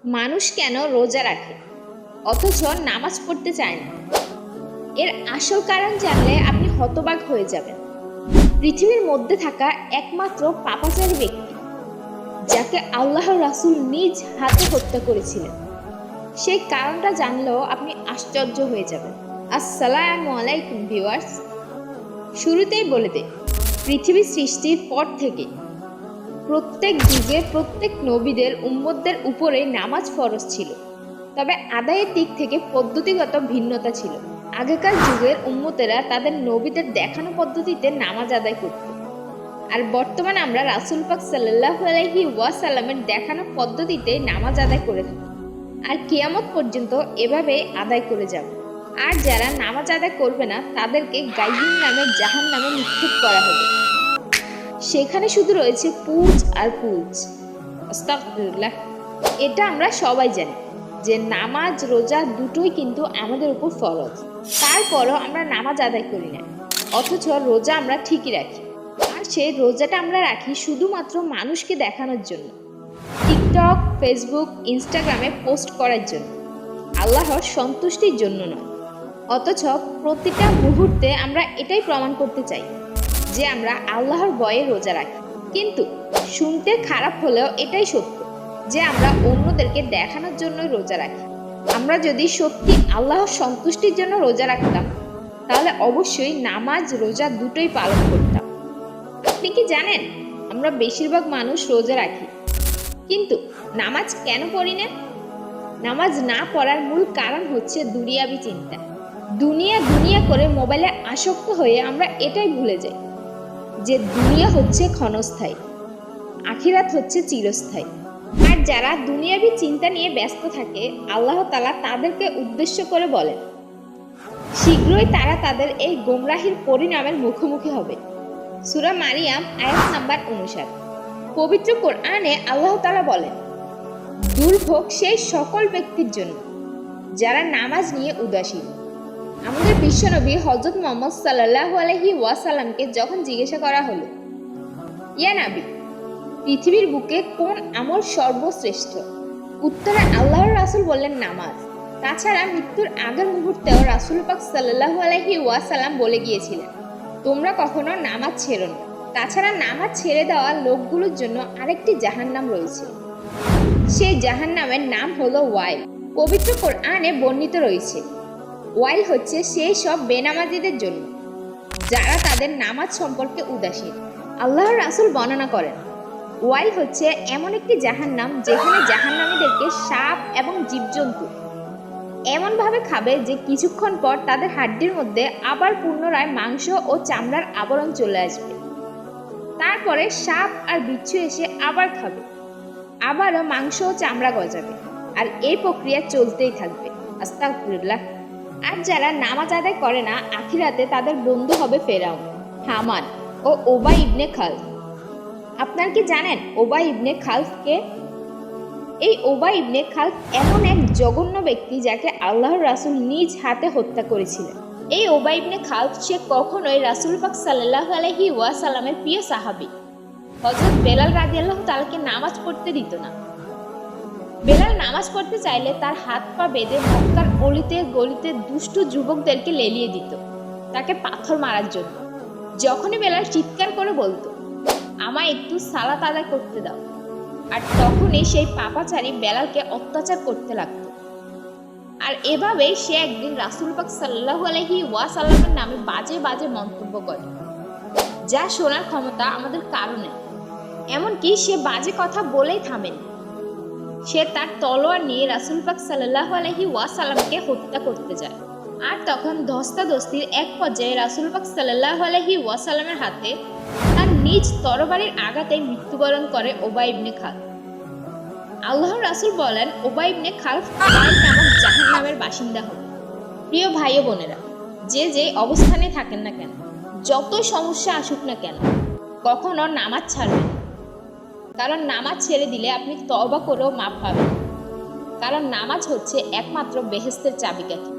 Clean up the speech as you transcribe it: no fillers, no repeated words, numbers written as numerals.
মানুষ কেন রোজা রাখে অথচ নামাজ পড়তে চায় না? এর আসল কারণ জানলে আপনি হতবাক হয়ে যাবেন। পৃথিবীর মধ্যে থাকা একমাত্র পাপাচারী ব্যক্তি যাকে আল্লাহর রাসূল নিজ হাতে হত্যা করেছিলেন, সেই কারণটা জানলেও আপনি আশ্চর্য হয়ে যাবেন। আসসালামু আলাইকুম ভিউয়ার্স, শুরুতেই বলে দেই, পৃথিবী সৃষ্টির পর থেকে প্রত্যেক যুগে প্রত্যেক নবীদের উম্মতদের উপরে নামাজ ফরজ ছিল, তবে আদায়ের দিক থেকে পদ্ধতিগত ভিন্নতা ছিল। আগেকার যুগের উম্মতেরা তাদের নবীদের দেখানো পদ্ধতিতে নামাজ আদায় করত, আর বর্তমানে আমরা রাসূল পাক সাল্লাল্লাহু আলাইহি ওয়াসাল্লামের দেখানো পদ্ধতিতে নামাজ আদায় করে থাকি, আর কিয়ামত পর্যন্ত এভাবে আদায় করে যাব। আর যারা নামাজ আদায় করবে না তাদেরকে গায়্যিন নামে জাহান্নামে নিক্ষেপ করা হবে। সেখানে শুধু রয়েছে পুঁজ আর পুঁজ। আস্তাগফিরুল্লাহ। এটা আমরা সবাই জানি যে নামাজ রোজা দুটোই কিন্তু আমাদের উপর ফরজ, তারপরও আমরা নামাজ আদায় করি না, অথচ রোজা আমরা ঠিকই রাখি। আর সেই রোজাটা আমরা রাখি শুধুমাত্র মানুষকে দেখানোর জন্য, টিকটক, ফেসবুক, ইনস্টাগ্রামে পোস্ট করার জন্য, আল্লাহর সন্তুষ্টির জন্য নয়। অথচ প্রতিটা মুহূর্তে আমরা এটাই প্রমাণ করতে চাই যে আমরা আল্লাহর ভয়ে রোজা রাখি। কিন্তু শুনতে খারাপ হলেও এটাই সত্য যে আমরা অন্যদেরকে দেখানোর জন্য রোজা রাখি। আমরা যদি সত্যি আল্লাহর সন্তুষ্টির জন্য রোজা রাখতাম, তাহলে অবশ্যই নামাজ রোজা দুটোই পালন করতাম। আপনি কি জানেন, আমরা বেশিরভাগ মানুষ রোজা রাখি, কিন্তু নামাজ কেন পড়ি না? নামাজ না পড়ার মূল কারণ হচ্ছে দুনিয়াবি চিন্তা। দুনিয়া দুনিয়া করে মোবাইলে আসক্ত হয়ে আমরা এটাই ভুলে যাই যে দুনিয়া হচ্ছে ক্ষণস্থায়ী, আখিরাত হচ্ছে চিরস্থায়ী। আর যারা দুনিয়াবি চিন্তা নিয়ে ব্যস্ত থাকে, আল্লাহ তাআলা তাদেরকে উদ্দেশ্য করে বলেন, শীঘ্রই তারা তাদের এই গোমরাহির পরিণামের মুখোমুখি হবে। সূরা মারিয়াম আয়াত নাম্বার 59। পবিত্র কোরআনে আল্লাহ তাআলা বলেন, দুর্ভোগ সেই সকল ব্যক্তির জন্য যারা নামাজ নিয়ে উদাসীন। আমাদের বিশ্বনবী হযরত মুহাম্মদ সাল্লাল্লাহু আলাইহি ওয়াসাল্লামকে যখন জিজ্ঞাসা করা হলো, ইয়া নবী, পৃথিবীর বুকে কোন আমল সর্বশ্রেষ্ঠ? উত্তরে আল্লাহর রাসূল বললেন, নামাজ। তাছাড়া মৃত্যুর আগের মুহূর্তেও রাসূল পাক সাল্লাল্লাহু আলাইহি ওয়াসাল্লাম বলে গিয়েছিলেন, তোমরা কখনো নামাজ ছেড়ো না। তাছাড়া নামাজ ছেড়ে দেওয়া লোকগুলোর জন্য আরেকটি জাহান্নাম রয়েছে, সেই জাহান্নামের নাম হলো ওয়াইল। পবিত্র কোরআনে বর্ণিত রয়েছে, ওয়াইল হচ্ছে সেই সব বেনামাজিদের জন্য যারা তাদের নামাজ সম্পর্কে উদাসীন। আল্লাহর রাসূল বর্ণনা করেন, ওয়াইল হচ্ছে এমন একটি জাহান্নাম যেখানে জাহান্নামীদেরকে সাপ এবং জীবজন্তু এমনভাবে খাবে যে কিছুক্ষণ পর তাদের হাড্ডির মধ্যে আবার পুনরায় মাংস ও চামড়ার আবরণ চলে আসবে। তারপরে সাপ আর বিচ্ছু এসে আবার খাবে, আবারও মাংস ও চামড়া গজাবে, আর এই প্রক্রিয়া চলতেই থাকবে। আস্তাগফিরুল্লাহ। আর যারা নামাজ আদায় করে না, আখিরাতে তাদের বন্ধু হবে ফেরাউন, হামান ও উবাই ইবনে খালফ। আপনার কি জানেন উবাই ইবনে খালফ কে? এই উবাই ইবনে খালফ এমন এক জঘন্য ব্যক্তি যাকে আল্লাহর রাসূল নিজ হাতে হত্যা করেছিলেন। এই উবাই ইবনে খালফ সে কখনোই রাসূল পাক সাল্লাল্লাহু আলাইহি ওয়াসাল্লামের প্রিয় সাহাবী হযরত বেলাল রাদিয়াল্লাহু তাআলাকে নামাজ পড়তে দিত না। বেলাল নামাজ পড়তে চাইলে তার হাত পা বেঁধে মক্কার অলিতে গলিতে দুষ্ট যুবকদেরকে লেলিয়ে দিত তাকে পাথর মারার জন্য। যখনই বেলাল চিৎকার করে বলতো, আমায় একটু সালাত আদায় করতে দাও, আর তখনই সেই পাপাচারী বেলালকে অত্যাচার করতে লাগতো। আর এভাবেই সে একদিন রাসূল পাক সাল্লাল্লাহু আলাইহি ওয়াসাল্লামের নামে বাজে বাজে মন্তব্য করে, যা শোনার ক্ষমতা আমাদের কারণে। এমনকি সে বাজে কথা বলেই থামেনি, সে তার তলোয়ার নিয়ে রাসূল পাক সাল্লাল্লাহু আলাইহি ওয়াসাল্লামকে হত্যা করতে যায়। আর তখন ধস্তাধস্তির এক পর্যায়ে রাসূল পাক সাল্লাল্লাহু আলাইহি ওয়াসাল্লামের হাতে তার নিজ তরবারির আঘাতে মৃত্যুবরণ করে উবাই ইবনে খালফ। আল্লাহর রাসূল বলেন, উবাই ইবনে খালফ ওয়াইল নামক জাহান্নামের বাসিন্দা হবে। প্রিয় ভাই ও বোনেরা, যে যে অবস্থানে থাকেন না কেন, যত সমস্যা আসুক না কেন, কখনো নামাজ ছাড়বেন না। কারণ নামাজ ছেড়ে দিলে আপনি তওবা করেও মাফ পাবেন। কারণ নামাজ হচ্ছে একমাত্র বেহেশতের চাবিকাঠি।